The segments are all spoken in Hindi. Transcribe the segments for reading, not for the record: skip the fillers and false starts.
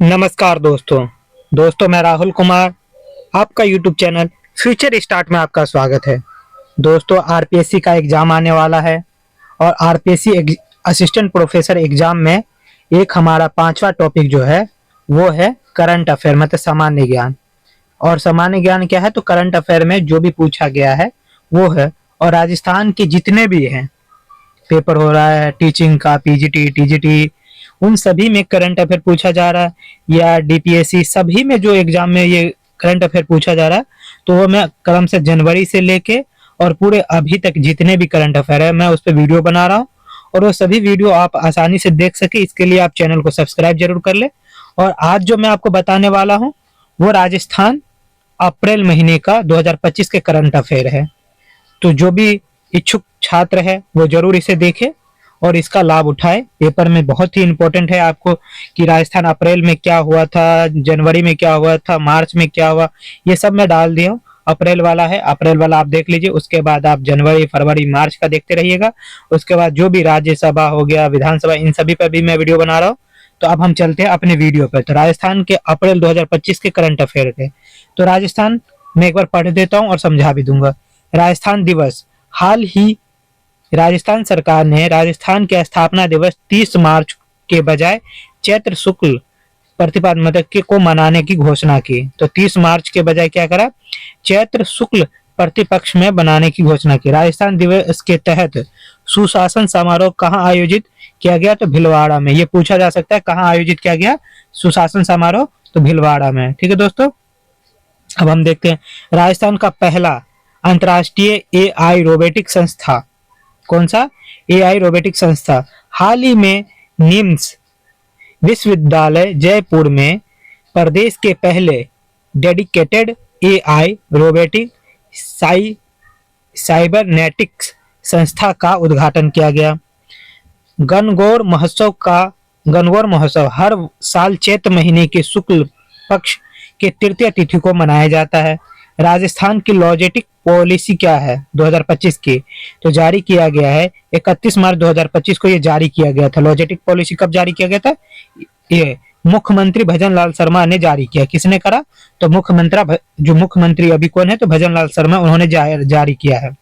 नमस्कार दोस्तों मैं राहुल कुमार। आपका यूट्यूब चैनल फ्यूचर स्टार्ट में आपका स्वागत है। दोस्तों आरपीएससी का एग्जाम आने वाला है और आरपीएससी असिस्टेंट प्रोफेसर एग्जाम में एक हमारा 5वां टॉपिक जो है वो है करंट अफेयर मतलब सामान्य ज्ञान। और सामान्य ज्ञान क्या है, तो करंट अफेयर में जो भी पूछा गया है वो है। और राजस्थान के जितने भी हैं पेपर हो रहा है, टीचिंग का, पीजीटी, टीजीटी, उन सभी में करंट अफेयर पूछा जा रहा है, या डीपीएससी सभी में जो एग्जाम में ये करंट अफेयर पूछा जा रहा है, तो वो मैं क्रम से जनवरी से लेके और पूरे अभी तक जितने भी करंट अफेयर है मैं उस पर वीडियो बना रहा हूँ। और वो सभी वीडियो आप आसानी से देख सके इसके लिए आप चैनल को सब्सक्राइब जरूर कर ले। और आज जो मैं आपको बताने वाला हूँ वो राजस्थान अप्रैल महीने का 2025 के करंट अफेयर है। तो जो भी इच्छुक छात्र है वो जरूर इसे देखे और इसका लाभ उठाए। पेपर में बहुत ही इंपॉर्टेंट है आपको कि राजस्थान अप्रैल में क्या हुआ था, जनवरी में क्या हुआ था, मार्च में क्या हुआ, ये सब मैं डाल दिया हूँ। अप्रैल वाला है, अप्रैल वाला आप देख लीजिए, उसके बाद आप जनवरी, फरवरी, मार्च का देखते रहिएगा। उसके बाद जो भी राज्यसभा हो गया, विधानसभा, इन सभी पर भी मैं वीडियो बना रहा हूँ। तो अब हम चलते हैं अपने वीडियो पर। तो राजस्थान के अप्रैल 2025 के करंट अफेयर थे। तो राजस्थान में एक बार पढ़ देता हूँ और समझा भी दूंगा। राजस्थान दिवस, हाल ही राजस्थान सरकार ने राजस्थान के स्थापना दिवस 30 मार्च के बजाय चैत्र शुक्ल प्रतिपद मतलब के को मनाने की घोषणा की। तो 30 मार्च के बजाय क्या करा, चैत्र शुक्ल प्रतिपक्ष में बनाने की घोषणा की। राजस्थान दिवस के तहत सुशासन समारोह कहाँ आयोजित किया गया, तो भीलवाड़ा में। ये पूछा जा सकता है कहाँ आयोजित किया गया सुशासन समारोह, तो भीलवाड़ा में। ठीक है दोस्तों, अब हम देखते हैं राजस्थान का पहला अंतर्राष्ट्रीय एआई रोबोटिक संस्था कौन सा, एआई रोबोटिक संस्था। हाल ही में निम्स विश्वविद्यालय जयपुर में प्रदेश के पहले डेडिकेटेड एआई रोबोटिक साइबरनेटिक्स संस्था का उद्घाटन किया गया। गणगौर महोत्सव हर साल चैत्र महीने के शुक्ल पक्ष के तृतीय तिथि को मनाया जाता है। राजस्थान की लॉजिस्टिक पॉलिसी क्या है 2025 की, तो जारी किया गया है 31 मार्च 2025 को ये जारी किया गया था। लॉजिस्टिक पॉलिसी कब जारी किया गया था, ये मुख्यमंत्री भजन लाल शर्मा ने जारी किया। किसने करा, तो जो मुख्यमंत्री अभी कौन है, तो भजन लाल शर्मा, उन्होंने जारी किया है।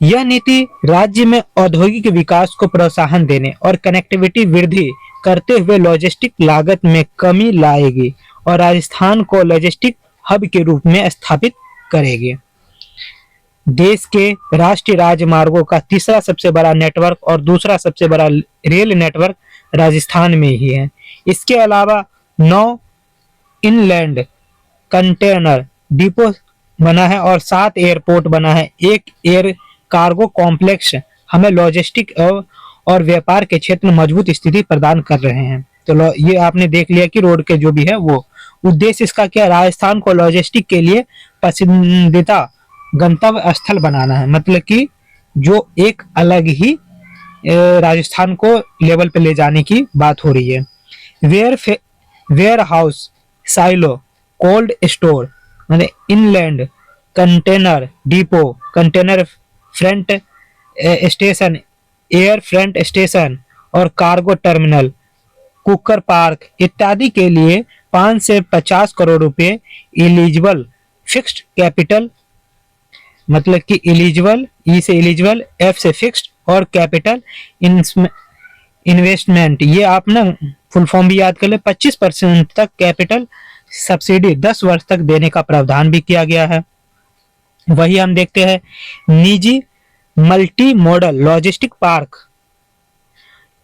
यह नीति राज्य में औद्योगिक विकास को प्रोत्साहन देने और कनेक्टिविटी वृद्धि करते हुए लॉजिस्टिक लागत में कमी लाएगी और राजस्थान को लॉजिस्टिक हब के रूप में स्थापित करेगी। देश के राष्ट्रीय राजमार्गों का तीसरा सबसे बड़ा नेटवर्क और दूसरा सबसे बड़ा रेल नेटवर्क राजस्थान में ही है। इसके अलावा 9 इनलैंड कंटेनर डिपो बना है और 7 एयरपोर्ट बना है। एक एयर कार्गो कॉम्प्लेक्स हमें लॉजिस्टिक और व्यापार के क्षेत्र में मजबूत स्थिति प्रदान कर रहे हैं। तो ये आपने देख लिया कि रोड के जो भी है वो उद्देश्य इसका क्या, राजस्थान को लॉजिस्टिक के लिए पसंदीदा गंतव्य स्थल बनाना है। मतलब कि जो एक अलग ही राजस्थान को लेवल पे ले जाने की बात हो रही है। Warehouse, silo, cold store, मतलब inland container depot, container front station, air front station और कार्गो टर्मिनल, कुकर पार्क इत्यादि के लिए 5 से 50 करोड़ रुपए एलिजिबल फिक्स्ड कैपिटल, मतलब कि एलिजिबल, ई से एलिजिबल, एफ से फिक्स्ड और कैपिटल इन्वेस्टमेंट, ये आप ना फुल फॉर्म भी याद कर ले। 25% तक कैपिटल सब्सिडी 10 वर्ष तक देने का प्रावधान भी किया गया है। वही हम देखते हैं निजी मल्टी मॉडल लॉजिस्टिक पार्क,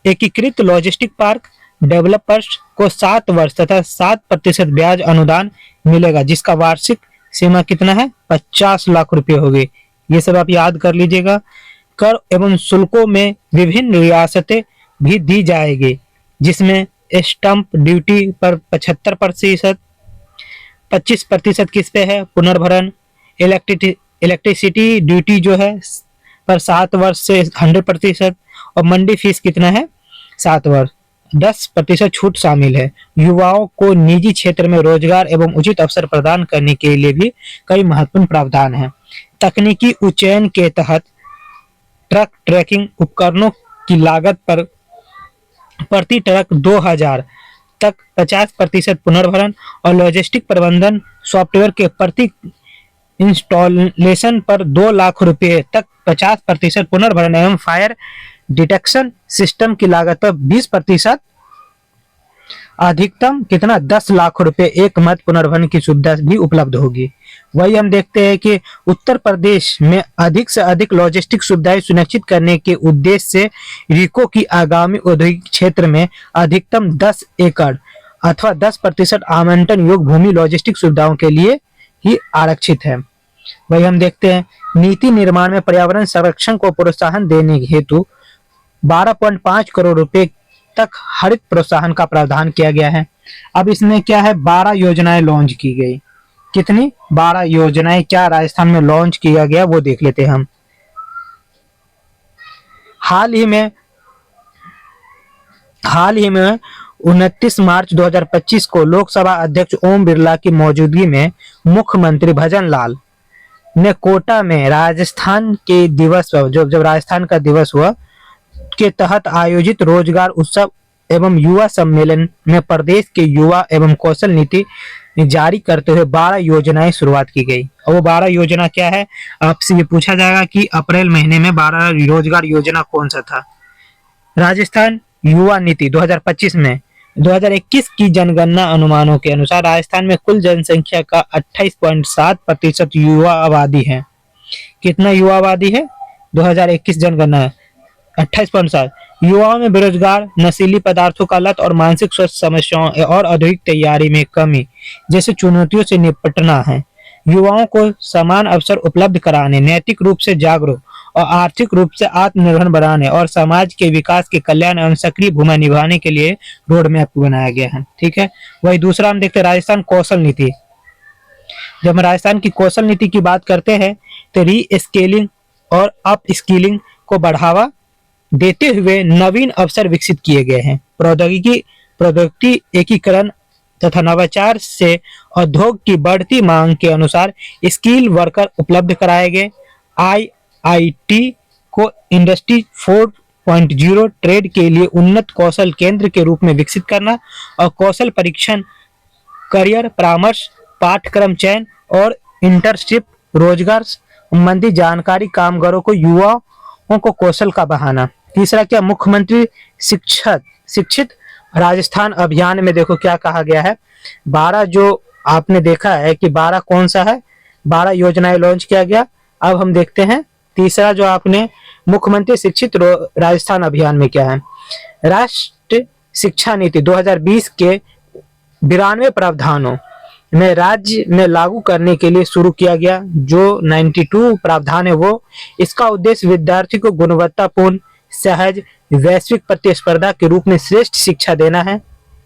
एकीकृत लॉजिस्टिक पार्क डेवलपर्स को 7 वर्ष तथा 7% ब्याज अनुदान मिलेगा, जिसका वार्षिक सीमा कितना है, 50 लाख रुपए होगी। ये सब आप याद कर लीजिएगा। कर एवं शुल्कों में विभिन्न रियासतें भी दी जाएगी, जिसमें स्टंप ड्यूटी पर 75%, 25% किस पे है, पुनर्भरण, इलेक्ट्रिसिटी ड्यूटी जो है पर 7 वर्ष से 100%, और मंडी फीस कितना है, 7 वर्ष, 10% छूट शामिल है। युवाओं को निजी क्षेत्र में रोजगार एवं उचित अवसर प्रदान करने के लिए भी कई महत्वपूर्ण प्रावधान हैं। तकनीकी उच्चयन के तहत ट्रक ट्रैकिंग उपकरणों की लागत पर प्रति ट्रक 2000 तक 50% पुनर्भरण और लॉजिस्टिक प्रबंधन सॉफ्टवेयर के प्रति इंस्टॉलेशन पर 2 लाख रुपए तक 50% पुनर्भरण एवं फायर डिटेक्शन सिस्टम की लागत पर 20% अधिकतम कितना 10 लाख रुपए एक मत पुनर्भरण की सुविधा भी उपलब्ध होगी। वही हम देखते हैं कि उत्तर प्रदेश में अधिक से अधिक लॉजिस्टिक सुविधाएं सुनिश्चित करने के उद्देश्य से रिको की आगामी औद्योगिक क्षेत्र में अधिकतम 10 एकड़ अथवा 10% आवंटन योग्य भूमि लॉजिस्टिक सुविधाओं के लिए ही आरक्षित है। वही हम देखते हैं नीति निर्माण में पर्यावरण संरक्षण को प्रोत्साहन देने हेतु 12.5 करोड़ रुपए तक हरित प्रोत्साहन का प्रावधान किया गया है। अब इसमें क्या है 12 योजनाएं लॉन्च की गई। कितनी 12 योजनाएं क्या राजस्थान में लॉन्च किया गया वो देख लेते हैं हम। हाल ही में 29 मार्च 2025 को लोकसभा अध्यक्ष ओम बिरला की मौजूदगी में मुख्यमंत्री भजन लाल ने कोटा में राजस्थान के दिवस जब राजस्थान का दिवस हुआ के तहत आयोजित रोजगार उत्सव एवं युवा सम्मेलन में प्रदेश के युवा एवं कौशल नीति जारी करते हुए 12 योजनाएं शुरुआत की गई। और वो 12 योजना क्या है आपसे ये पूछा जाएगा कि अप्रैल महीने में 12 रोजगार योजना कौन सा था। राजस्थान युवा नीति 2025 में 2021 की जनगणना अनुमानों के अनुसार राजस्थान में कुल जनसंख्या का 28.7% युवा आबादी है। कितना युवा आबादी है 2021 जनगणना 28.7। युवाओं में बेरोजगार, नशीली पदार्थों का लत और मानसिक स्वास्थ्य समस्याओं और औद्योगिक तैयारी में कमी जैसे चुनौतियों से निपटना है। युवाओं को समान अवसर उपलब्ध कराने, नैतिक रूप से जागरूक और आर्थिक रूप से आत्मनिर्भर बनाने और समाज के विकास के कल्याण एवं सक्रिय भूमिका निभाने के लिए रोड मैप बनाया गया है। ठीक है। वही दूसरा हम देखते हैं राजस्थान कौशल नीति। जब हम राजस्थान की कौशल नीति की बात करते हैं तो री स्केलिंग और अप स्किलिंग को बढ़ावा देते हुए नवीन अवसर विकसित किए गए हैं। प्रौद्योगिकी एकीकरण तथा नवाचार से उद्योग की बढ़ती मांग के अनुसार स्किल वर्कर उपलब्ध कराए गए। आईआईटी को इंडस्ट्री 4.0 ट्रेड के लिए उन्नत कौशल केंद्र के रूप में विकसित करना और कौशल परीक्षण, करियर परामर्श, पाठ्यक्रम चयन और इंटर्नशिप रोजगार संबंधी जानकारी कामगारों को युवाओं को कौशल का बहाना। तीसरा क्या मुख्यमंत्री शिक्षित राजस्थान अभियान में देखो क्या कहा गया है। 12 जो आपने देखा है कि 12 कौन सा है 12 योजनाएं लॉन्च किया गया। अब हम देखते हैं तीसरा जो आपने मुख्यमंत्री शिक्षित राजस्थान अभियान में क्या है। राष्ट्रीय शिक्षा नीति 2020 के 92 प्रावधानों में राज्य में लागू करने के लिए शुरू किया गया। जो 92 प्रावधान है वो इसका उद्देश्य विद्यार्थी को गुणवत्तापूर्ण, सहज, वैश्विक प्रतिस्पर्धा के रूप में श्रेष्ठ शिक्षा देना है।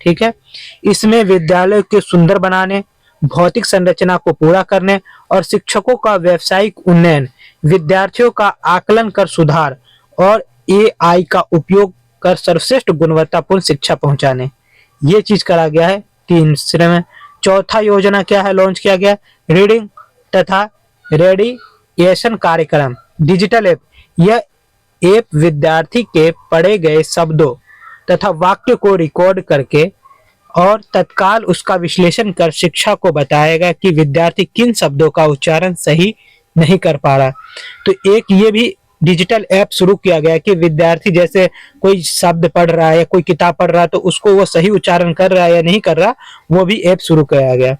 ठीक है। इसमें विद्यालय के सुंदर बनाने, भौतिक संरचना को पूरा करने और शिक्षकों का व्यावसायिक उन्नयन, विद्यार्थियों का आकलन कर सुधार और एआई का उपयोग कर सर्वश्रेष्ठ गुणवत्तापूर्ण शिक्षा पहुंचाने, ये चीज करा गया है। तीसरे में चौथा योजना क्या है लॉन्च किया गया, रीडिंग तथा रेडिएशन कार्यक्रम डिजिटल ऐप। यह ऐप विद्यार्थी के पढ़े गए शब्दों तथा वाक्य को रिकॉर्ड करके और तत्काल उसका विश्लेषण कर शिक्षक को बताएगा कि विद्यार्थी किन शब्दों का उच्चारण सही नहीं कर पा रहा। तो एक ये भी डिजिटल ऐप शुरू किया गया कि विद्यार्थी जैसे कोई शब्द पढ़ रहा है या कोई किताब पढ़ रहा है तो उसको वो सही उच्चारण कर रहा है या नहीं कर रहा, वो भी ऐप शुरू किया गया।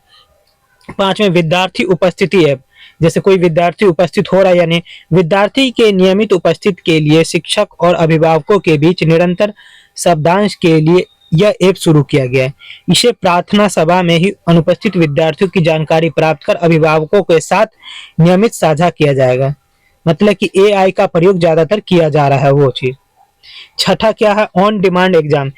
पांचवें विद्यार्थी उपस्थिति ऐप, जैसे कोई विद्यार्थी उपस्थित हो रहा है या नहीं, विद्यार्थी के नियमित उपस्थिति के लिए शिक्षक और अभिभावकों के बीच निरंतर शब्दांश के लिए यह ऐप शुरू किया गया है। इसे प्रार्थना सभा में ही अनुपस्थित विद्यार्थियों की जानकारी प्राप्त कर अभिभावकों के साथ नियमित साझा किया जाएगा। मतलब कि एआई का प्रयोग ज्यादातर किया जा रहा है वो चीज। छठा क्या है, ऑन डिमांड एग्जाम।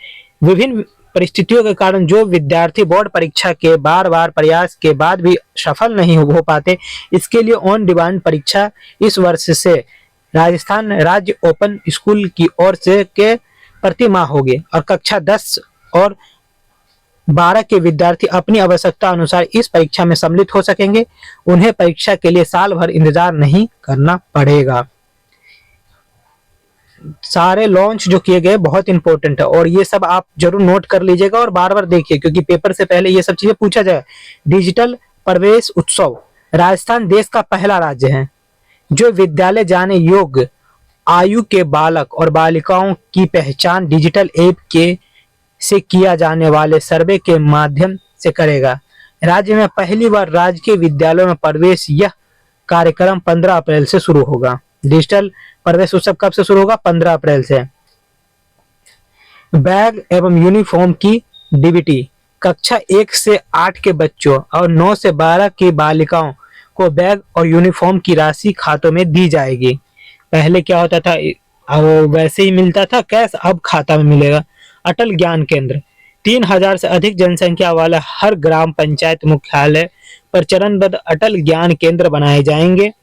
विभिन्न परिस्थितियों के कारण जो विद्यार्थी बोर्ड परीक्षा के बार बार प्रयास के बाद भी सफल नहीं हो पाते, इसके लिए ऑन डिमांड परीक्षा इस वर्ष से राजस्थान राज्य ओपन स्कूल की ओर से के प्रति माह होगी और कक्षा 10 और 12 के विद्यार्थी अपनी आवश्यकता अनुसार इस परीक्षा में सम्मिलित हो सकेंगे। उन्हें परीक्षा के लिए साल भर इंतजार नहीं करना पड़ेगा। सारे लॉन्च जो किए गए बहुत इंपॉर्टेंट है, और ये सब आप जरूर नोट कर लीजिएगा और बार बार देखिए, क्योंकि पेपर से पहले ये सब चीजें पूछा जाए। डिजिटल प्रवेश उत्सव, राजस्थान देश का पहला राज्य है जो विद्यालय जाने योग्य आयु के बालक और बालिकाओं की पहचान डिजिटल ऐप के से किया जाने वाले सर्वे के माध्यम से करेगा। राज्य में पहली बार राजकीय विद्यालयों में प्रवेश, यह कार्यक्रम 15 अप्रैल से शुरू होगा। डिजिटल प्रवेश उत्सव कब से शुरू होगा? 15 अप्रैल से। बैग एवं यूनिफॉर्म की डीबीटी, कक्षा 1 से 8 के बच्चों और 9 से 12 की बालिकाओं को बैग और यूनिफॉर्म की राशि खातों में दी जाएगी। पहले क्या होता था, वैसे ही मिलता था कैश, अब खाता में मिलेगा। अटल ज्ञान केंद्र, 3000 से अधिक जनसंख्या वाला हर ग्राम पंचायत मुख्यालय पर चरणबद्ध अटल ज्ञान केंद्र बनाए जाएंगे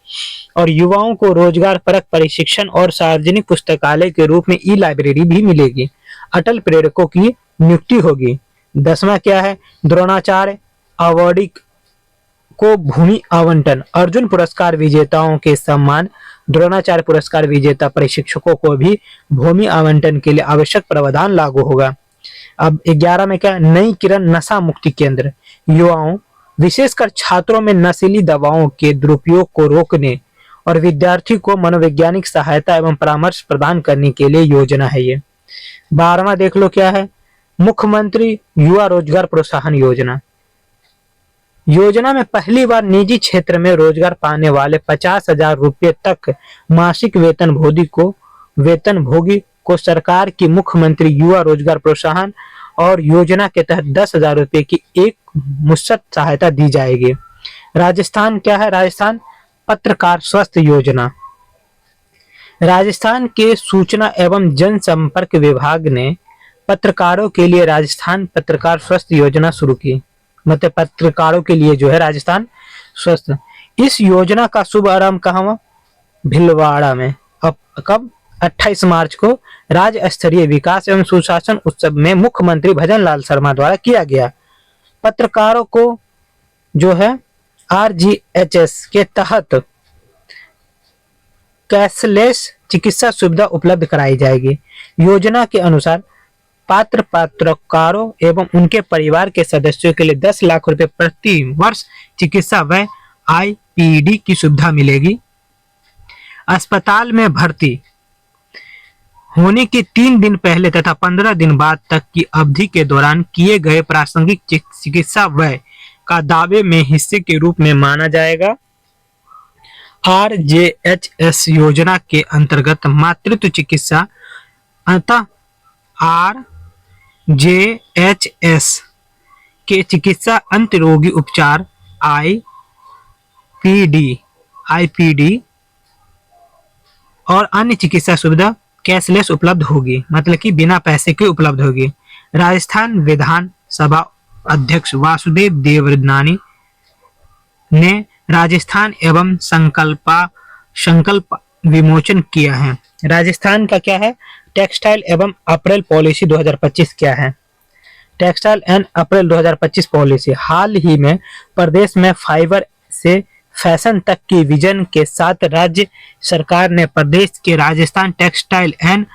और युवाओं को रोजगार परक प्रशिक्षण और सार्वजनिक पुस्तकालय के रूप में ई लाइब्रेरी भी मिलेगी। अटल प्रेरकों की नियुक्ति होगी। 10वां क्या है? द्रोणाचार्य अवार्डी को भूमि आवंटन, अर्जुन पुरस्कार विजेताओं के सम्मान। द्रोणाचार्य पुरस्कार विजेता प्रशिक्षकों को भी भूमि आवंटन के लिए आवश्यक प्रावधान लागू होगा। अब 11 में क्या? नई किरण नशा मुक्ति केंद्र, युवाओं विशेषकर छात्रों में नशीली दवाओं के दुरुपयोग को रोकने और विद्यार्थी को मनोवैज्ञानिक सहायता एवं परामर्श प्रदान करने के लिए योजना है ये। 12वां देख लो क्या है? मुख्यमंत्री युवा रोजगार प्रोत्साहन योजना। योजना में पहली बार निजी क्षेत्र में रोजगार पाने वाले 50,000 रुपये तक मासिक वेतनभोगी को सरकार की मुख्यमंत्री युवा रोजगार प्रोत्साहन और योजना के तहत 10,000 रुपये की एक मुश्त सहायता दी जाएगी। राजस्थान क्या है? राजस्थान पत्रकार स्वास्थ्य योजना। राजस्थान के सूचना एवं जनसंपर्क विभाग ने पत्रकारों के लिए राजस्थान पत्रकार स्वास्थ्य योजना शुरू की। मतलब पत्रकारों के लिए जो है राजस्थान स्वास्थ्य, इस योजना का शुभारंभ कहाँ हुआ? भीलवाड़ा में। अब कब? 28 मार्च को राज्य स्तरीय विकास एवं सुशासन उत्सव में मुख्यमंत्री भजन लाल शर्मा द्वारा किया गया। पत्रकारों को जो है RGHS के तहत कैशलेस चिकित्सा सुविधा उपलब्ध कराई जाएगी। योजना के अनुसार पात्र पत्रकारों एवं उनके परिवार के सदस्यों के लिए 10 लाख रुपए प्रति वर्ष चिकित्सा व IPD की सुविधा मिलेगी। अस्पताल में भर्ती होने के 3 दिन पहले तथा 15 दिन बाद तक की अवधि के दौरान किए गए प्रासंगिक चिकित्सा व्यय का दावे में हिस्से के रूप में माना जाएगा। RJHS योजना के अंतर्गत मातृत्व चिकित्सा अतः RJHS के चिकित्सा अंत रोगी उपचार IPD और अन्य चिकित्सा सुविधा कैशलेस उपलब्ध होगी, मतलब कि बिना पैसे के उपलब्ध होगी। राजस्थान विधान सभा अध्यक्ष वासुदेव देवनानी ने राजस्थान एवं संकल्प विमोचन किया है। राजस्थान का क्या है? टेक्सटाइल एवं अप्रैल पॉलिसी 2025 क्या है? टेक्सटाइल एंड अप्रैल 2025 पॉलिसी हाल ही में प्रदेश में फाइबर से फैशन तक की विजन के साथ राज्य सरकार ने प्रदेश के Rajasthan textile and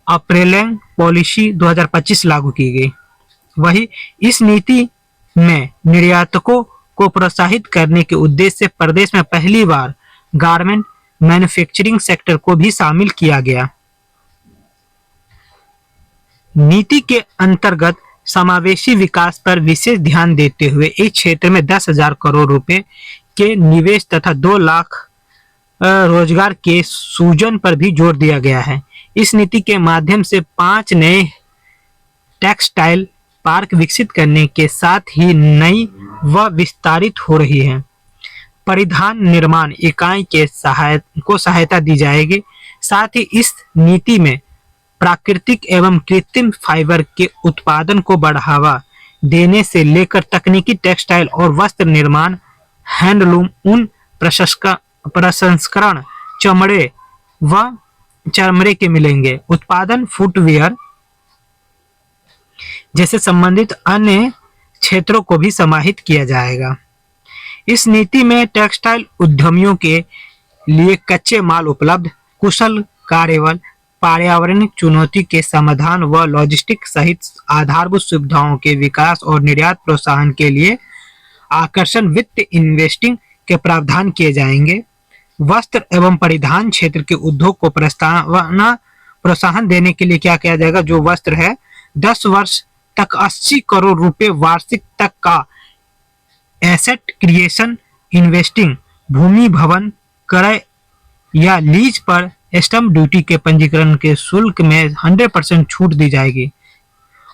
April policy 2025 लागू की गई। वही इस नीति में निर्यातकों को प्रोत्साहित करने के उद्देश्य से प्रदेश में पहली बार गारमेंट मैन्युफैक्चरिंग सेक्टर को भी शामिल किया गया। नीति के अंतर्गत समावेशी विकास पर विशेष ध्यान देते हुए इस क्षेत्र में 10,000 करोड़ रुपए के निवेश तथा 2 लाख रोजगार के सृजन पर भी जोर दिया गया है। इस नीति के माध्यम से 5 नए टेक्सटाइल पार्क विकसित करने के साथ ही नई व विस्तारित हो रही है। परिधान निर्माण इकाई के सहायता दी जाएगी। साथ ही इस नीति में प्राकृतिक एवं कृत्रिम फाइबर के उत्पादन को बढ़ावा देने से लेकर तकनीकी टेक्सटाइल और वस्त्र निर्माण, हैंडलूम, ऊन प्रसंस्करण, चमड़े के मिलेंगे। उत्पादन फुटवियर जैसे संबंधित अन्य क्षेत्रों को भी समाहित किया जाएगा। इस नीति में टेक्सटाइल उद्यमियों के लिए कच्चे माल उपलब्ध, कुशल कार्यबल पर्यावरणिक चुनौती के समाधान व लॉजिस्टिक सहित आधारभूत सुविधाओं के विकास और निर्यात प्रोत्साहन के लिए आकर्षण वित्त इन्वेस्टिंग के प्रावधान किए जाएंगे। वस्त्र एवं परिधान क्षेत्र के उद्योग को प्रोत्साहन देने के लिए क्या किया जाएगा? जो वस्त्र है 10 वर्ष तक 80 करोड़ रुपए वार्षिक तक का एसेट क्रिएशन इन्वेस्टिंग, भूमि भवन क्रय या लीज पर स्टैंप ड्यूटी के पंजीकरण के शुल्क में 100% छूट दी जाएगी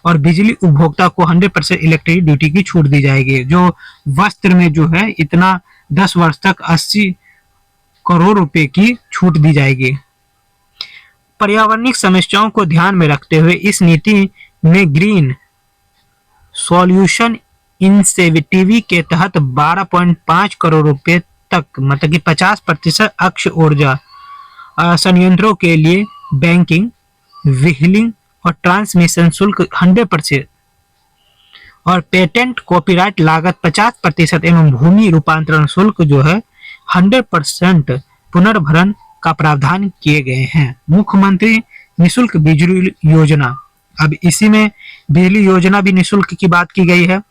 और बिजली उपभोक्ता को 100% इलेक्ट्रिक ड्यूटी की छूट दी जाएगी। जो वस्त्र में जो है इतना 10 वर्ष तक 80 करोड़ रुपए की छूट दी जाएगी। पर्यावरणिक समस्याओं को ध्यान में रखते हुए इस नीति में ग्रीन सॉल्यूशन इंसेंटिव के तहत 12.5 करोड़ रुपए तक मतलब कि 50% अक्षय ऊर्जा संयंत्रों के लिए बैंकिंग, व्हीलिंग और ट्रांसमिशन शुल्क 100% और पेटेंट कॉपीराइट लागत 50% एवं भूमि रूपांतरण शुल्क जो है 100% पुनर्भरण का प्रावधान किए गए हैं। मुख्यमंत्री निशुल्क बिजली योजना, अब इसी में बिजली योजना भी निशुल्क की बात की गई है।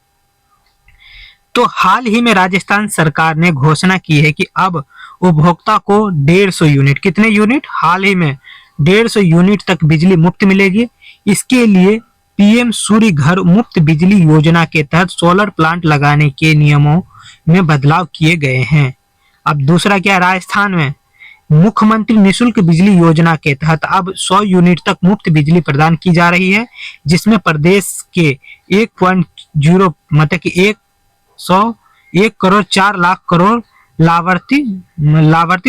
तो हाल ही में राजस्थान सरकार ने घोषणा की है कि अब उपभोक्ता को 150 यूनिट, कितने यूनिट? हाल ही में 150 यूनिट तक बिजली मुफ्त मिलेगी। इसके लिए पीएम सूर्य घर मुफ्त बिजली योजना के तहत सोलर प्लांट लगाने के नियमों में बदलाव किए गए हैं। अब दूसरा क्या? राजस्थान में मुख्यमंत्री निशुल्क बिजली योजना के तहत अब 100 यूनिट तक मुफ्त बिजली प्रदान की जा रही है, जिसमें प्रदेश के 1.0 मतलब कि 1 करोड़ 4 लाख करोड़ लाभार्थी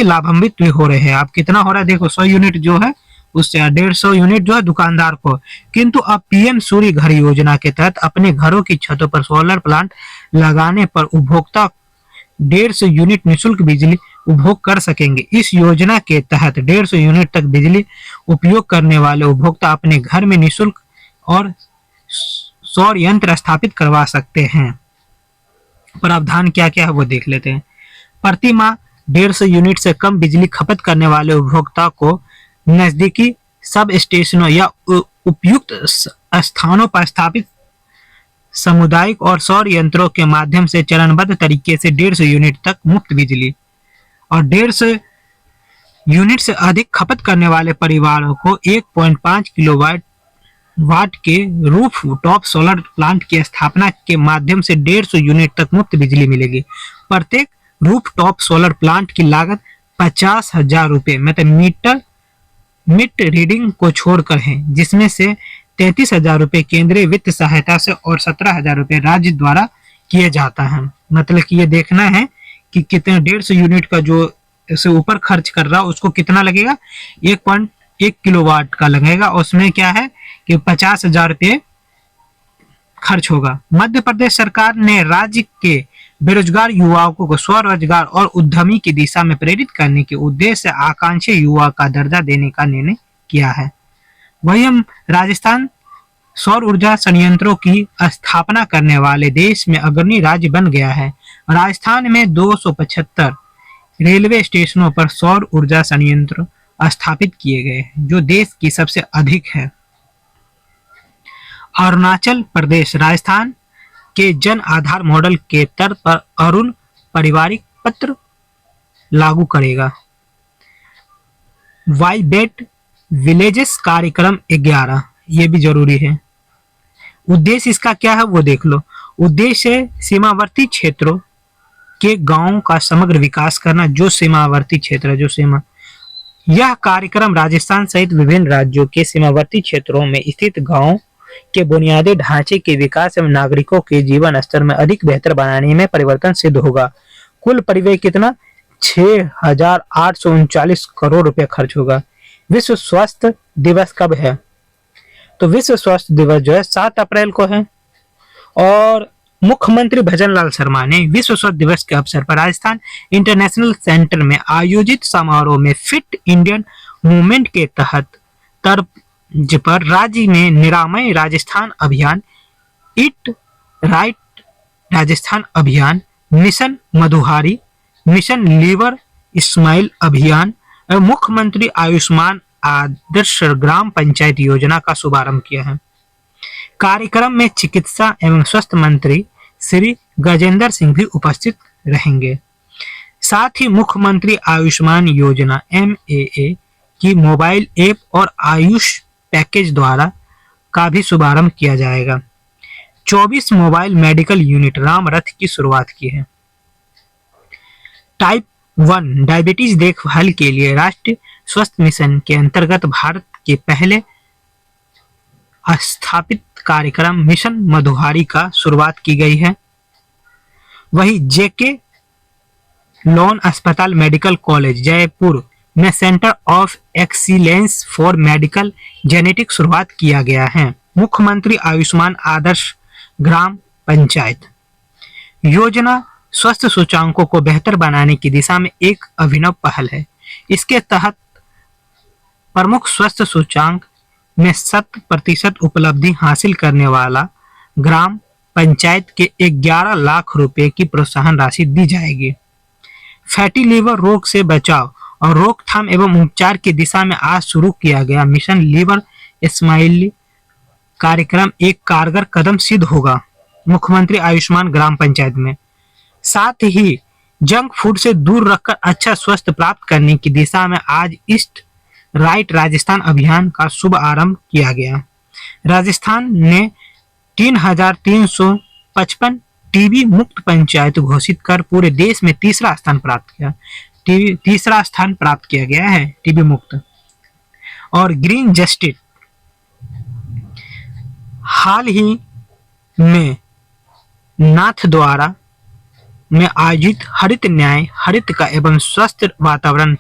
लाभान्वित भी हो रहे हैं। अब कितना हो रहा है देखो, 100 यूनिट जो है उससे 150 यूनिट जो है दुकानदार को। किंतु अब पीएम सूर्य घर योजना के तहत अपने घरों की छतों पर सोलर प्लांट लगाने पर उपभोक्ता 150 यूनिट निशुल्क बिजली उपभोग कर सकेंगे। इस योजना के तहत 150 यूनिट तक बिजली उपयोग करने वाले उपभोक्ता अपने घर में निशुल्क और सौर यंत्र स्थापित करवा सकते हैं। प्रावधान क्या क्या है वो देख लेते हैं। प्रति माह 150 यूनिट से कम बिजली खपत करने वाले उपभोक्ता को नजदीकी सब स्टेशनों या उपयुक्त स्थानों पर स्थापित सामुदायिक और सौर यंत्रों के माध्यम से चरणबद्ध तरीके से 150 यूनिट तक मुफ्त बिजली, और 150 यूनिट से अधिक खपत करने वाले परिवारों को 1.5 किलोवाट के रूफ टॉप सोलर प्लांट की स्थापना के माध्यम से 150 यूनिट तक मुफ्त बिजली मिलेगी। प्रत्येक रूफ टॉप सोलर प्लांट की लागत 50,000 रुपए मतलब मिट रीडिंग को छोड़कर है, जिसमें से 33,000 रुपए केंद्रीय वित्त सहायता से और 17,000 रुपए राज्य द्वारा किए जाता है। मतलब कि ये देखना है कि कितने 150 यूनिट का जो इससे ऊपर खर्च कर रहा है उसको कितना लगेगा, 1.1 किलोवाट का लगेगा। उसमें क्या है कि 50,000 रुपये खर्च होगा। मध्य प्रदेश सरकार ने राज्य के बेरोजगार युवाओं को स्वरोजगार और उद्यमी की दिशा में प्रेरित करने के उद्देश्य से आकांक्षी युवा का दर्जा देने का निर्णय किया है। वही हम राजस्थान सौर ऊर्जा संयंत्रों की स्थापना करने वाले देश में अग्रणी राज्य बन गया है। राजस्थान में 275 रेलवे स्टेशनों पर सौर ऊर्जा संयंत्र स्थापित किए गए हैं, जो देश की सबसे अधिक है। अरुणाचल प्रदेश राजस्थान के जन आधार मॉडल के तर्ज पर अरुण पारिवारिक पत्र लागू करेगा। वाइबेट विलेजेस कार्यक्रम 11, ये भी जरूरी है। उद्देश्य इसका क्या है वो देख लो। उद्देश्य है सीमावर्ती क्षेत्रों के गांवों का समग्र विकास करना। जो सीमावर्ती क्षेत्र है, जो सीमा, यह कार्यक्रम राजस्थान सहित विभिन्न राज्यों के सीमावर्ती क्षेत्रों में स्थित गांवों के बुनियादी ढांचे के विकास एवं नागरिकों के जीवन स्तर में अधिक बेहतर बनाने में परिवर्तन सिद्ध होगा। कुल परिव्यय कितना? 6,839 करोड़ रुपए खर्च होगा। विश्व स्वास्थ्य दिवस कब है? तो विश्व स्वास्थ्य दिवस जो है 7 अप्रैल को है। और मुख्यमंत्री भजनलाल शर्मा ने विश्व स्वास्थ्य दिवस के अवसर पर राजस्थान इंटरनेशनल सेंटर में आयोजित समारोह में फिट इंडियन मूवमेंट के तहत तर्ज पर राज्य में निरामय राजस्थान अभियान, इट राइट राजस्थान अभियान, मिशन मधुहारी, मिशन लीवर स्माइल अभियान और मुख्यमंत्री आयुष्मान आदर्श ग्राम पंचायत योजना का शुभारंभ किया है। कार्यक्रम में चिकित्सा एवं स्वास्थ्य मंत्री श्री गजेंद्र सिंह भी उपस्थित रहेंगे। साथ ही मुख्यमंत्री आयुष्मान योजना MAA की मोबाइल ऐप और आयुष पैकेज द्वारा का भी शुभारंभ किया जाएगा। 24 मोबाइल मेडिकल यूनिट राम रथ की शुरुआत की है। टाइप 1 डायबिटीज देखभाल के लिए राष्ट्रीय स्वास्थ्य मिशन के अंतर्गत भारत के पहले स्थापित कार्यक्रम मिशन मधुहारी का शुरुआत की गई है। वही JK लोन अस्पताल मेडिकल कॉलेज जयपुर में centre of excellence for medical genetic शुरुआत किया गया है। मुख्यमंत्री आयुष्मान आदर्श ग्राम पंचायत योजना स्वास्थ्य सूचांकों को बेहतर बनाने की दिशा में एक अभिनव पहल है। इसके तहत प्रमुख स्वास्थ्य सूचांक में 100% उपलब्धि हासिल करने वाला ग्राम पंचायत के 11 लाख रुपए की प्रोत्साहन राशि दी जाएगी। फैटी लीवर रोग से बचाव और रोकथाम एवं उपचार की दिशा में आज शुरू किया गया मिशन लीवर स्माइली कार्यक्रम एक कारगर कदम सिद्ध होगा। मुख्यमंत्री आयुष्मान ग्राम पंचायत में साथ ही जंक फूड से दूर रखकर अच्छा स्वास्थ्य प्राप्त करने की दिशा में आज ईस्ट राइट राजस्थान अभियान का शुभ आरंभ किया गया। राजस्थान ने 3,355 टीबी मुक्त पंचायत घोषित कर पूरे देश में तीसरा स्थान प्राप्त किया गया है टीबी मुक्त। और ग्रीन जस्टिस हाल ही में नाथ द्वारा में आयोजित हरित न्याय हरित का एवं स्वस्थ वातावरण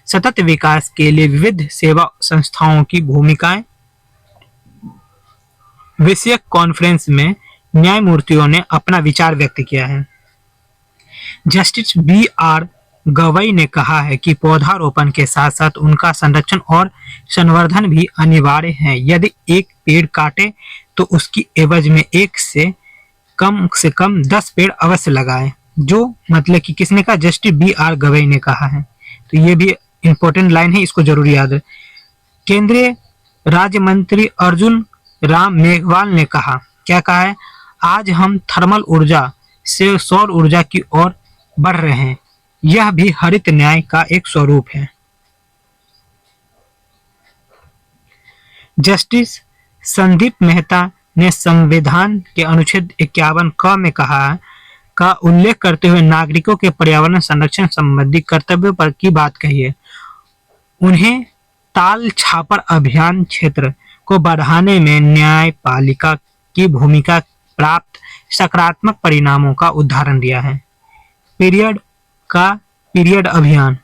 सतत विकास के लिए विविध सेवा संस्थाओं की भूमिकाएं विषयक कॉन्फ्रेंस में न्यायमूर्तियों ने अपना विचार व्यक्त किया है। जस्टिस BR गवई ने कहा है कि पौधारोपण के साथ साथ उनका संरक्षण और संवर्धन भी अनिवार्य है। यदि एक पेड़ काटे तो उसकी एवज में एक से कम 10 पेड़ अवश्य लगाएं। जो मतलब कि किसने कहा? जस्टिस BR गवई ने कहा है। तो ये भी इंपॉर्टेंट लाइन है, इसको जरूर याद रखें। केंद्रीय राज्य मंत्री अर्जुन राम मेघवाल ने कहा, क्या कहा है? आज हम थर्मल ऊर्जा से सौर ऊर्जा की ओर बढ़ रहे हैं। यह भी हरित न्याय का एक स्वरूप है। जस्टिस संदीप मेहता ने संविधान के अनुच्छेद 51 क में कहा का उल्लेख करते हुए नागरिकों के पर्यावरण संरक्षण संबंधी कर्तव्यों पर की बात कही है। उन्हें ताल छापर अभियान क्षेत्र को बढ़ाने में न्यायपालिका की भूमिका प्राप्त सकारात्मक परिणामों का उदाहरण दिया है। पीरियड अभियान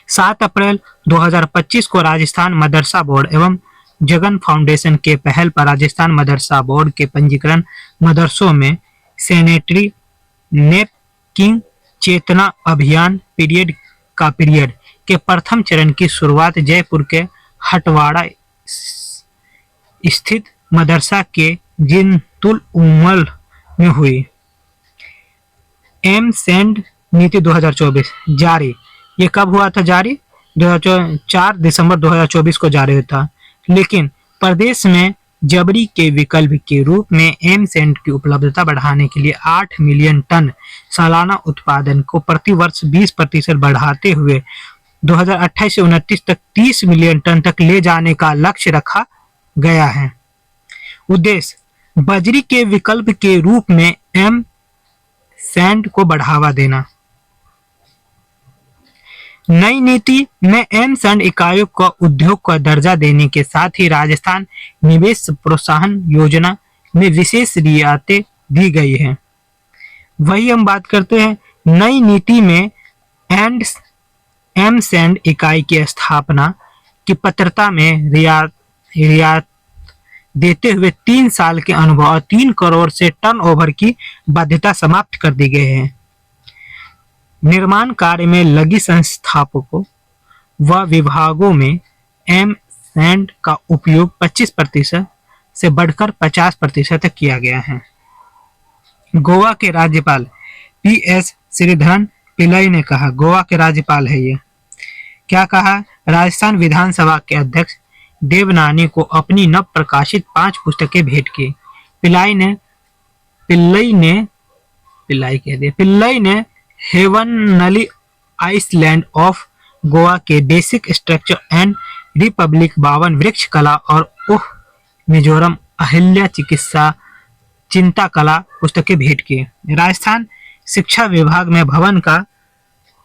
7 अप्रैल 2025 को राजस्थान मदरसा बोर्ड एवं जगन फाउंडेशन के पहल पर राजस्थान मदरसा बोर्ड के पंजीकरण मदरसों में सैनिटरी नैपकिन चेतना अभियान पीरियड के प्रथम चरण की शुरुआत जयपुर के हटवाड़ा स्थित मदरसा के जिनतुल उम्मल में हुई। एम-सैंड नीति 2024 जारी। ये कब हुआ था जारी? 4 दिसंबर 2024 को जारी हुआ था। लेकिन प्रदेश में जबरी के विकल्प के रूप में एम-सैंड की उपलब्धता बढ़ाने के लिए 8 मिलियन टन सालाना उत्पादन को प्रति वर्ष 20% बढ़ाते हुए 2028 से 29 तक 30 मिलियन टन तक ले जाने का लक्ष्य रखा गया है। उद्देश्य बजरी के विकल्प के रूप में एम-सैंड को बढ़ावा देना। नई नीति में एम-सैंड इकाइयों को उद्योग का दर्जा देने के साथ ही राजस्थान निवेश प्रोत्साहन योजना में विशेष रियायतें दी गई हैं। वही हम बात करते हैं नई नीति में एम-सैंड इकाई की स्थापना की पात्रता में रियायत देते हुए 3 साल के अनुभव और 3 करोड़ से टर्नओवर की बाध्यता समाप्त कर दी गई है। निर्माण कार्य में लगी संस्थापकों व विभागों में एम-सैंड का उपयोग 25% से बढ़कर 50% तक किया गया है। गोवा के राज्यपाल PS श्रीधरन पिल्लई ने कहा, गोवा के राज्यपाल है ये, क्या कहा? राजस्थान विधानसभा के अध्यक्ष देवनानी को अपनी नव प्रकाशित 5 पुस्तकें भेंट की। पिल्लई ने हेवनली आइसलैंड ऑफ गोवा के बेसिक स्ट्रक्चर एंड रिपब्लिक, 52 वृक्ष कला और मिजोरम अहिल्या चिंता कला पुस्तकें भेंट की। राजस्थान शिक्षा विभाग में भवन का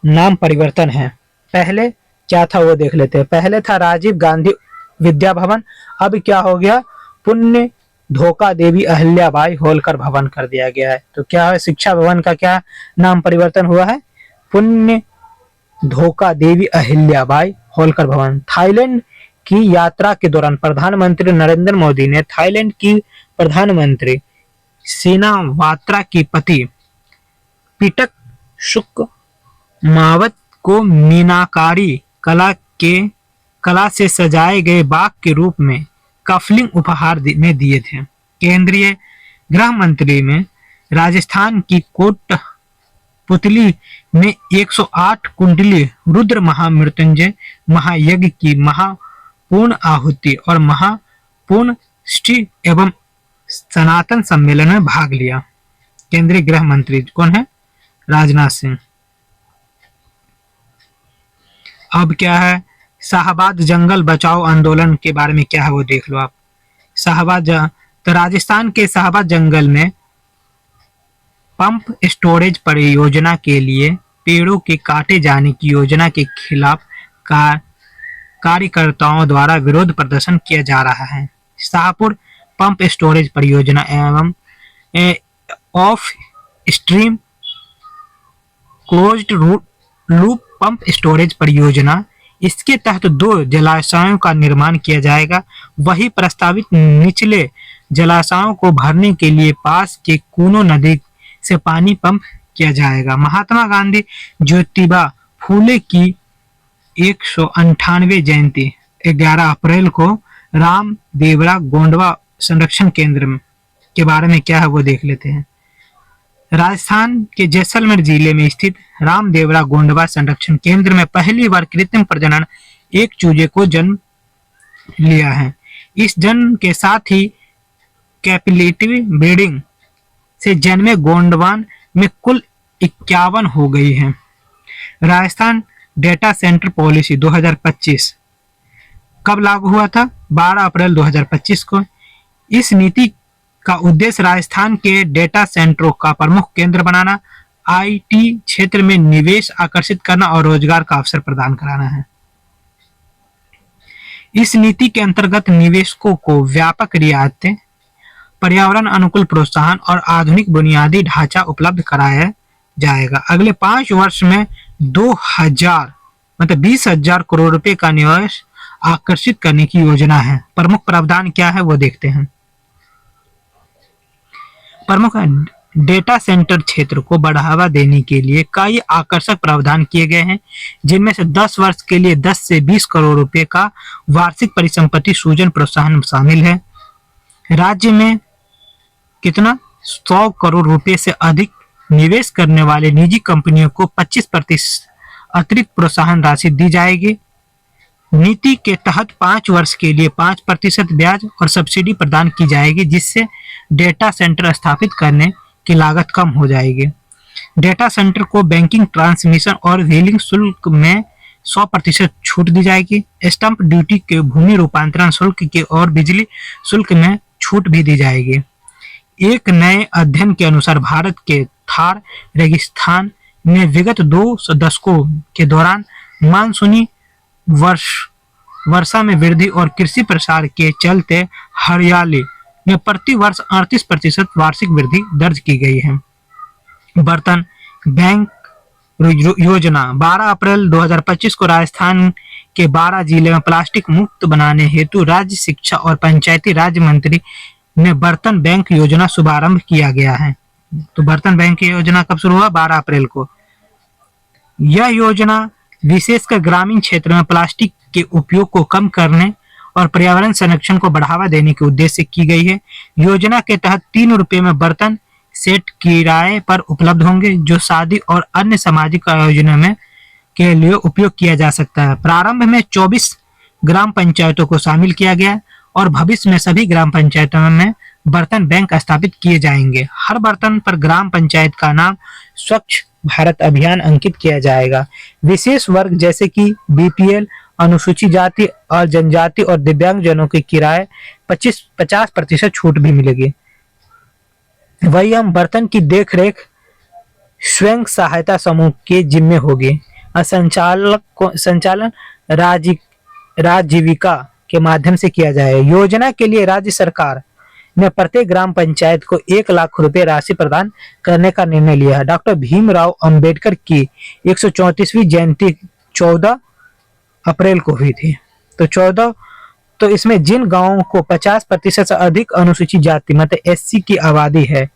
नाम परिवर्तन है। पहले क्या था वो देख लेते हैं। पहले था राजीव गांधी विद्या भवन, अब क्या हो गया, पुण्य धोखा देवी अहिल्याबाई होलकर भवन कर दिया गया है। तो क्या है, शिक्षा भवन का क्या नाम परिवर्तन हुआ है, पुण्य धोखा देवी अहिल्याबाई होलकर भवन। थाईलैंड की यात्रा के दौरान प्रधानमंत्री नरेंद्र मोदी ने थाईलैंड की प्रधानमंत्री सिनावात्रा की पति पिटक सुकमावत को मीनाकारी कला से सजाए गए बाग के रूप में कफलिंग उपहार में दिए थे। केंद्रीय गृह मंत्री में राजस्थान की कोटपुतली में 108 कुंडली रुद्र महामृत्युंजय महायज्ञ की महापूर्ण आहुति और महापूर्ण ष्टि एवं सनातन सम्मेलन में भाग लिया। केंद्रीय गृह मंत्री कौन है, राजनाथ सिंह। अब क्या है, शाहबाद जंगल बचाओ आंदोलन के बारे में क्या है वो देख लो आप। तो राजस्थान के शाहबाद जंगल में पंप स्टोरेज परियोजना के लिए पेड़ों के काटे जाने की योजना के खिलाफ कार्यकर्ताओं द्वारा विरोध प्रदर्शन किया जा रहा है। शाहपुर पंप स्टोरेज परियोजना एवं of stream closed loop pump storage परियोजना, इसके तहत 2 जलाशयों का निर्माण किया जाएगा। वही प्रस्तावित निचले जलाशयों को भरने के लिए पास के कूनो नदी से पानी पंप किया जाएगा। महात्मा गांधी ज्योतिबा फूले की 198वीं जयंती 11 अप्रैल को रामदेवरा गोंडवा संरक्षण केंद्र के बारे में क्या है वो देख लेते हैं। राजस्थान के जैसलमेर जिले में स्थित रामदेवरा गोंडवा संरक्षण केंद्र में पहली बार कृत्रिम प्रजनन एक चूजे को जन्म लिया है। इस जन्म के साथ ही कैपिलेटिव ब्रीडिंग से जन्मे गोंडवान में कुल 51 हो गई है। राजस्थान डेटा सेंटर पॉलिसी 2025 कब लागू हुआ था, 12 अप्रैल 2025 को। इस नीति का उद्देश्य राजस्थान के डेटा सेंटरों का प्रमुख केंद्र बनाना, आईटी क्षेत्र में निवेश आकर्षित करना और रोजगार का अवसर प्रदान कराना है। इस नीति के अंतर्गत निवेशकों को व्यापक रियायतें, पर्यावरण अनुकूल प्रोत्साहन और आधुनिक बुनियादी ढांचा उपलब्ध कराया जाएगा। अगले 5 वर्ष में 20,000 करोड़ रुपए का निवेश आकर्षित करने की योजना है। प्रमुख प्रावधान क्या है वो देखते हैं। प्रमुख डेटा सेंटर क्षेत्र को बढ़ावा देने के लिए कई आकर्षक प्रावधान किए गए हैं, जिनमें से 10 वर्ष के लिए 10 से 20 करोड़ रुपए का वार्षिक परिसंपत्ति सृजन प्रोत्साहन शामिल है। राज्य में कितना 100 करोड़ रुपए से अधिक निवेश करने वाले निजी कंपनियों को 25% अतिरिक्त प्रोत्साहन राशि दी जाएगी। नीति के तहत 5 वर्ष के लिए 5% ब्याज और सब्सिडी प्रदान की जाएगी, जिससे डेटा सेंटर स्थापित करने की लागत कम हो जाएगी। डेटा सेंटर को बैंकिंग, ट्रांसमिशन और व्हीलिंग शुल्क में 100% छूट दी जाएगी। स्टैंप ड्यूटी के भूमि रूपांतरण शुल्क के और बिजली शुल्क में छूट भी दी जाएगी। एक नए अध्ययन के अनुसार भारत के थार रेगिस्तान में विगत 2 दशकों के दौरान मानसूनी वर्षा में वृद्धि और कृषि प्रसार के चलते हरियाली में प्रति वर्ष 38% वार्षिक वृद्धि दर्ज की गई है। बर्तन बैंक योजना 12 अप्रैल 2025 को राजस्थान के 12 जिले में प्लास्टिक मुक्त बनाने हेतु राज्य शिक्षा और पंचायती राज मंत्री ने बर्तन बैंक योजना शुभारंभ किया गया है। तो बर्तन बैंक की योजना कब शुरू हुआ, 12 अप्रैल को। यह योजना विशेषकर ग्रामीण क्षेत्र में प्लास्टिक के उपयोग को कम करने और पर्यावरण संरक्षण को बढ़ावा देने के उद्देश्य से की गई है। योजना के तहत 3 रुपए में बर्तन सेट किराए पर उपलब्ध होंगे, जो शादी और अन्य सामाजिक आयोजनों में के लिए उपयोग किया जा सकता है। प्रारंभ में 24 ग्राम पंचायतों को शामिल किया गया और भविष्य में सभी ग्राम पंचायतों में बर्तन बैंक स्थापित किए जाएंगे। हर बर्तन पर ग्राम पंचायत का नाम स्वच्छ भारत अभियान अंकित किया जाएगा। विशेष वर्ग जैसे कि बीपीएल, अनुसूचित जाति और जनजाति और दिव्यांगजनों के किराए 50% छूट भी मिलेगी। वही हम बर्तन की देखरेख स्वयं सहायता समूह के जिम्मे होगी। संचालन राजीविका के माध्यम से किया जाए। योजना के लिए राज्य सरकार ने प्रत्येक ग्राम पंचायत को 1 लाख रुपए राशि प्रदान करने का निर्णय लिया है। डॉक्टर भीमराव अंबेडकर की 134वीं जयंती 14 अप्रैल को हुई थी। तो इसमें जिन गांवों को 50% से अधिक अनुसूचित जाति मतलब एससी की आबादी है,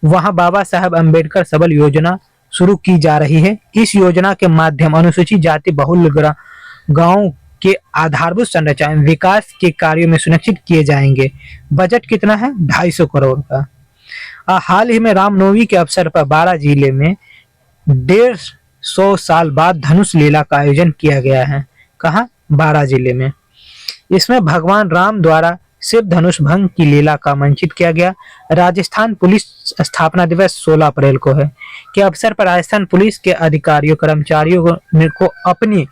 वहां बाबा साहब अंबेडकर सबल योजना शुरू की जा रही है। इस योजना के माध्यम अनुसूचित जाति बहुल गांवों के आधारभूत संरचना विकास के कार्यों में सुनिश्चित किए जाएंगे। बजट कितना है? 250 करोड़ का। हाल ही में रामनवमी के अवसर पर बारां जिले में 150 साल बाद धनुष लीला का आयोजन किया गया है। कहाँ? बारां जिले में। इसमें भगवान राम द्वारा शिव धनुष भंग की लीला का मंचित किया गया। राजस्थान पुलिस स्थापना दिवस 16 अप्रैल को है। के अवसर पर राजस्थान पुलिस के अधिकारियों कर्मचारियों को अपनी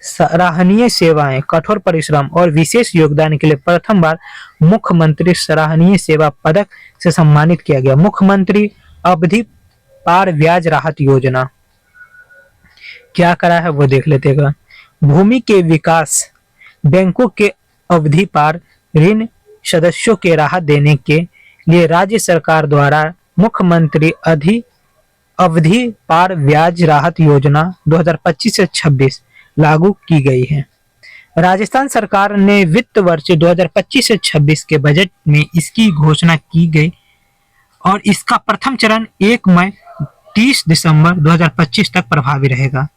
सराहनीय सेवाएं, कठोर परिश्रम और विशेष योगदान के लिए प्रथम बार मुख्यमंत्री सराहनीय सेवा पदक से सम्मानित किया गया। मुख्यमंत्री अवधि पार ब्याज राहत योजना क्या करा है वो देख लेते हैं। भूमि के विकास बैंकों के अवधि पार ऋण सदस्यों के राहत देने के लिए राज्य सरकार द्वारा मुख्यमंत्री अवधि पार ब्याज राहत योजना 2025 से 26 लागू की गई है। राजस्थान सरकार ने वित्त वर्ष 2025 से 26 के बजट में इसकी घोषणा की गई और इसका प्रथम चरण 1 मई 30 दिसंबर 2025 तक प्रभावी रहेगा।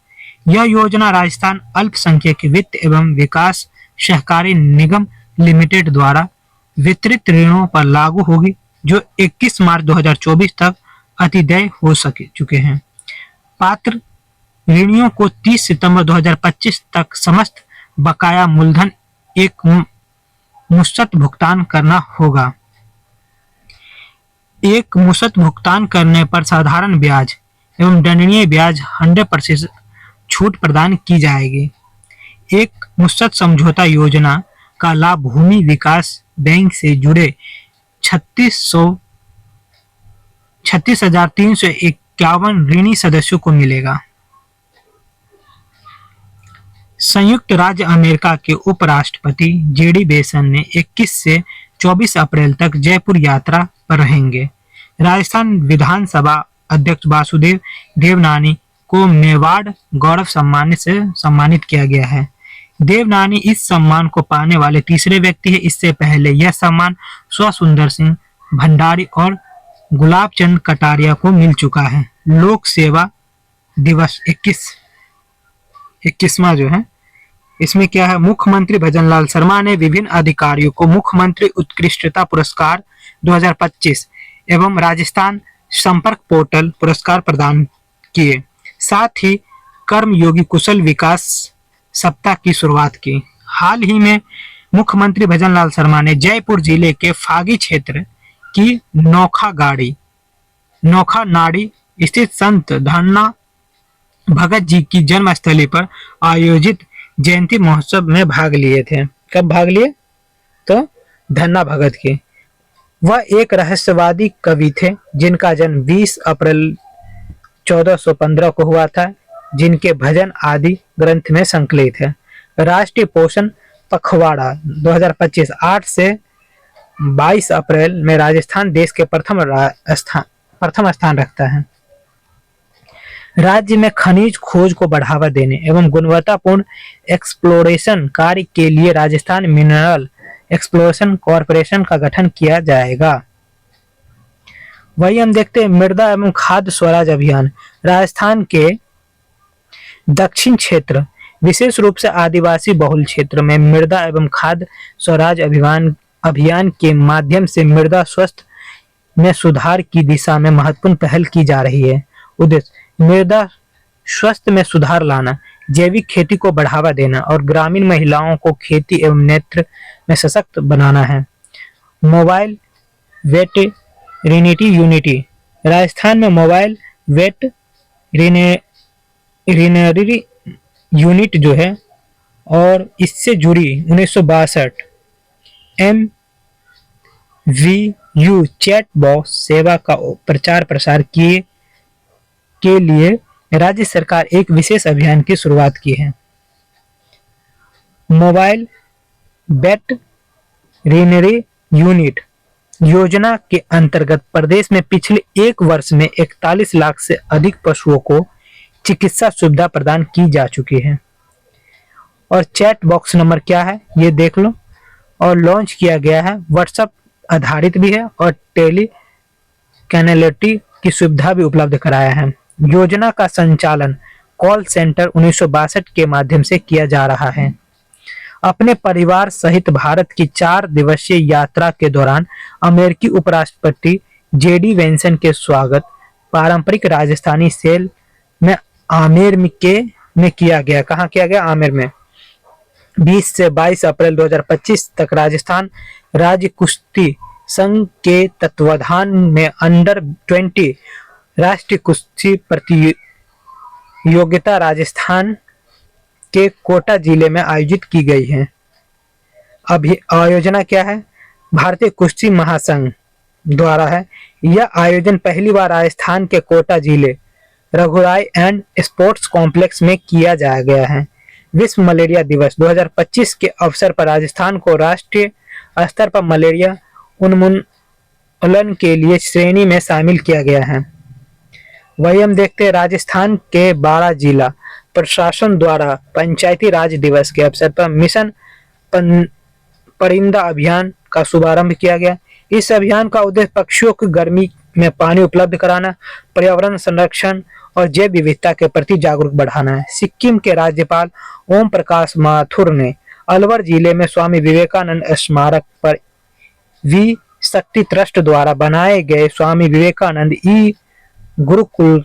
यह योजना राजस्थान अल्पसंख्यक वित्त एवं विकास सहकारी निगम लिमिटेड द्वारा वितरित ऋणों पर लागू होगी, जो 21 मार्च 2024 तक अतिदेय हो चुके हैं। पात्र ऋणियों को 30 सितंबर 2025 तक समस्त बकाया मूलधन एक मुश्त भुगतान करना होगा। एक मुश्त भुगतान करने पर साधारण ब्याज एवं दंडनीय ब्याज 100% छूट प्रदान की जाएगी। एक मुश्त समझौता योजना का लाभ भूमि विकास बैंक से जुड़े 36,351 ऋणी सदस्यों को मिलेगा। संयुक्त राज्य अमेरिका के उपराष्ट्रपति जेडी बेसन ने 21 से 24 अप्रैल तक जयपुर यात्रा पर रहेंगे। राजस्थान विधानसभा अध्यक्ष वासुदेव देवनानी को मेवाड़ गौरव सम्मान से सम्मानित किया गया है। देवनानी इस सम्मान को पाने वाले तीसरे व्यक्ति हैं। इससे पहले यह सम्मान सुंदर सिंह भंडारी और गुलाब चंद कटारिया को मिल चुका है। लोक सेवा दिवस 21वां जो है, इसमें क्या है? मुख्यमंत्री भजनलाल शर्मा ने विभिन्न अधिकारियों को मुख्यमंत्री उत्कृष्टता पुरस्कार 2025 एवं राजस्थान संपर्क पोर्टल पुरस्कार प्रदान किए। साथ ही कर्मयोगी कुशल विकास सप्ताह की शुरुआत की। हाल ही में मुख्यमंत्री भजनलाल शर्मा ने जयपुर जिले के फागी क्षेत्र की नोखा नाड़ी स्थित संत धन्ना भगत जी की जन्मस्थली पर आयोजित जयंती महोत्सव में भाग लिए थे। कब भाग लिए? तो धन्ना भगत के। वह एक रहस्यवादी कवि थे जिनका जन्म 20 अप्रैल 1415 को हुआ था, जिनके भजन आदि ग्रंथ में संकलित है। राष्ट्रीय पोषण पखवाड़ा 2025 8 से 22 अप्रैल में राजस्थान देश के प्रथम स्थान रखता है। राज्य में खनिज खोज को बढ़ावा देने एवं गुणवत्तापूर्ण एक्सप्लोरेशन कार्य के लिए राजस्थान मिनरल एक्सप्लोरेशन कॉरपोरेशन का गठन किया जाएगा। वही हम देखते हैं मृदा एवं खाद्य स्वराज अभियान। राजस्थान के दक्षिण क्षेत्र विशेष रूप से आदिवासी बहुल क्षेत्र में मृदा एवं खाद्य स्वराज अभियान के माध्यम से मृदा स्वास्थ्य में सुधार की दिशा में महत्वपूर्ण पहल की जा रही है। उद्देश्य मृदा स्वास्थ्य में सुधार लाना, जैविक खेती को बढ़ावा देना और ग्रामीण महिलाओं को खेती एवं नेत्र में सशक्त बनाना है। मोबाइल वेटरिनिटी यूनिटी, राजस्थान में मोबाइल वेटरिनरी यूनिट जो है और इससे जुड़ी 1962 MVU चैट बॉक्स सेवा का प्रचार प्रसार किए के लिए राज्य सरकार एक विशेष अभियान की शुरुआत की है। मोबाइल वेटरिनरी यूनिट योजना के अंतर्गत प्रदेश में पिछले एक वर्ष में 41 लाख से अधिक पशुओं को चिकित्सा सुविधा प्रदान की जा चुकी है। और चैट बॉक्स नंबर क्या है ये देख लो। और लॉन्च किया गया है, व्हाट्सएप आधारित भी है और टेली कैनेलिटी की सुविधा भी उपलब्ध कराया है। योजना का संचालन कॉल सेंटर 1962 के माध्यम से किया जा रहा है। अपने परिवार सहित भारत की 4 दिवसीय यात्रा के दौरान अमेरिकी उपराष्ट्रपति जेडी वेंसन के स्वागत पारंपरिक राजस्थानी शैली में आमेर में किया गया। कहाँ किया गया? आमेर में। 20 से 22 अप्रैल 2025 तक राजस्थान राज्य कुश्ती संघ के तत्वाधान में अंडर 20 राष्ट्रीय कुश्ती प्रतियोगिता राजस्थान के कोटा जिले में आयोजित की गई है। अभी आयोजना क्या है? भारतीय कुश्ती महासंघ द्वारा है। यह आयोजन पहली बार राजस्थान के कोटा जिले रघुराई एंड स्पोर्ट्स कॉम्प्लेक्स में किया जाया गया है। विश्व मलेरिया दिवस 2025 के अवसर पर राजस्थान को राष्ट्रीय स्तर पर मलेरिया उन्मूलन के लिए श्रेणी में शामिल किया गया है। वही हम देखते हैं राजस्थान के 12 जिला प्रशासन द्वारा पंचायती राज दिवस के अवसर पर मिशन परिंदा अभियान का शुभारंभ किया गया। इस अभियान का उद्देश्य पक्षियों को गर्मी में पानी उपलब्ध कराना, पर्यावरण संरक्षण और जैव विविधता के प्रति जागरूक बढ़ाना है। सिक्किम के राज्यपाल ओम प्रकाश माथुर ने अलवर जिले में स्वामी विवेकानंद स्मारक पर वी शक्ति ट्रस्ट द्वारा बनाए गए स्वामी विवेकानंद ई गुरुकुल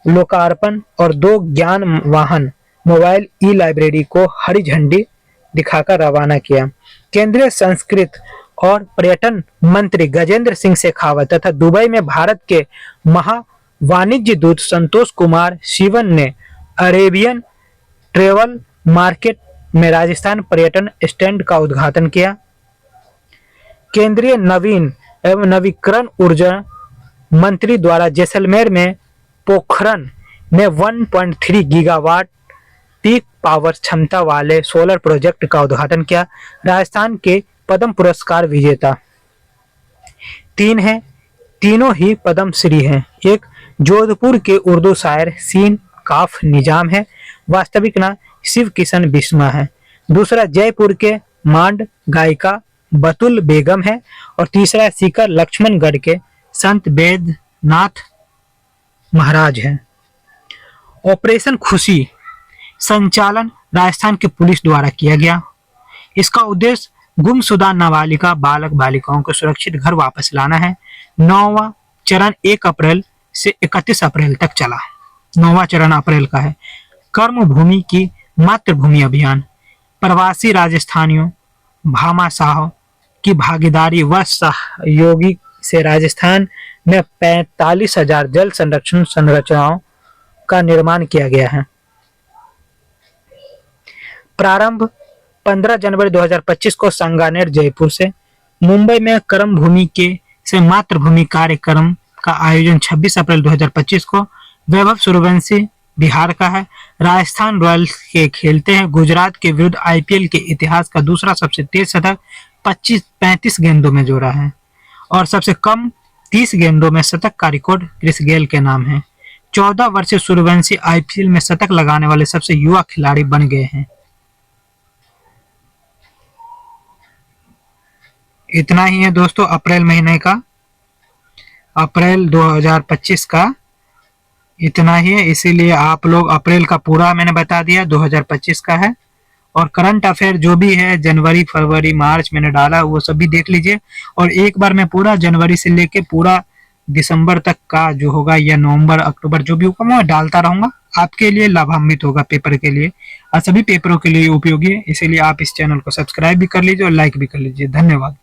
लोकार्पण और 2 ज्ञान वाहन मोबाइल ई लाइब्रेरी को हरी झंडी दिखाकर रवाना किया। केंद्रीय संस्कृति और पर्यटन मंत्री गजेंद्र सिंह शेखावत तथा दुबई में भारत के महा वाणिज्य दूत संतोष कुमार शिवन ने अरेबियन ट्रेवल मार्केट में राजस्थान पर्यटन स्टैंड का उद्घाटन किया। केंद्रीय नवीन एवं नवीकरण ऊर्जा मंत्री द्वारा जैसलमेर में पोखरन में 1.3 गीगावाट पीक पावर क्षमता वाले सोलर प्रोजेक्ट का उद्घाटन किया। राजस्थान के पद्म पुरस्कार विजेता 3 हैं, तीनों ही पद्म श्री हैं। एक जोधपुर के उर्दू शायर सीन काफ निजाम है, वास्तविक नाम शिव किशन बिस्मा है। दूसरा जयपुर के मांड गायिका बतुल बेगम है और तीसरा सीकर लक्ष्मणगढ़ के संत बैद्यनाथ महाराज है। ऑपरेशन खुशी संचालन राजस्थान के पुलिस द्वारा किया गया। इसका उद्देश्य गुमशुदा नाबालिगा बालक बालिकाओं को सुरक्षित घर वापस लाना है। 9वां चरण 1 अप्रैल से 31 अप्रैल तक चला। 9वां चरण अप्रैल का है। कर्मभूमि की मातृभूमि अभियान, प्रवासी राजस्थानियों भामाशाह की भागीदारी व सहयोगी से राजस्थान में 45,000 जल संरक्षण संरचनाओं का निर्माण किया गया है। प्रारंभ 15 जनवरी 2025 को सांगानेर जयपुर से। मुंबई में कर्मभूमि के से मातृभूमि कार्यक्रम का आयोजन 26 अप्रैल 2025 को। वैभव सूर्यवंशी बिहार का है। राजस्थान रॉयल्स के खेलते हैं। गुजरात के विरुद्ध आईपीएल के इतिहास का दूसरा सबसे तेज शतक 35 गेंदों में जोड़ा है और सबसे कम 30 गेंदों में शतक का रिकॉर्ड क्रिस गेल के नाम है। 14 वर्षीय सूर्यवंशी आईपीएल में शतक लगाने वाले सबसे युवा खिलाड़ी बन गए हैं। इतना ही है दोस्तों अप्रैल महीने का, अप्रैल 2025 का इतना ही है। इसीलिए आप लोग अप्रैल का पूरा मैंने बता दिया, 2025 का है। और करंट अफेयर जो भी है जनवरी फरवरी मार्च मैंने डाला वो सभी देख लीजिए। और एक बार मैं पूरा जनवरी से लेके पूरा दिसंबर तक का जो होगा या नवंबर अक्टूबर जो भी होगा मैं डालता रहूंगा, आपके लिए लाभान्वित होगा पेपर के लिए और सभी पेपरों के लिए उपयोगी है। इसीलिए आप इस चैनल को सब्सक्राइब भी कर लीजिए और लाइक भी कर लीजिए। धन्यवाद।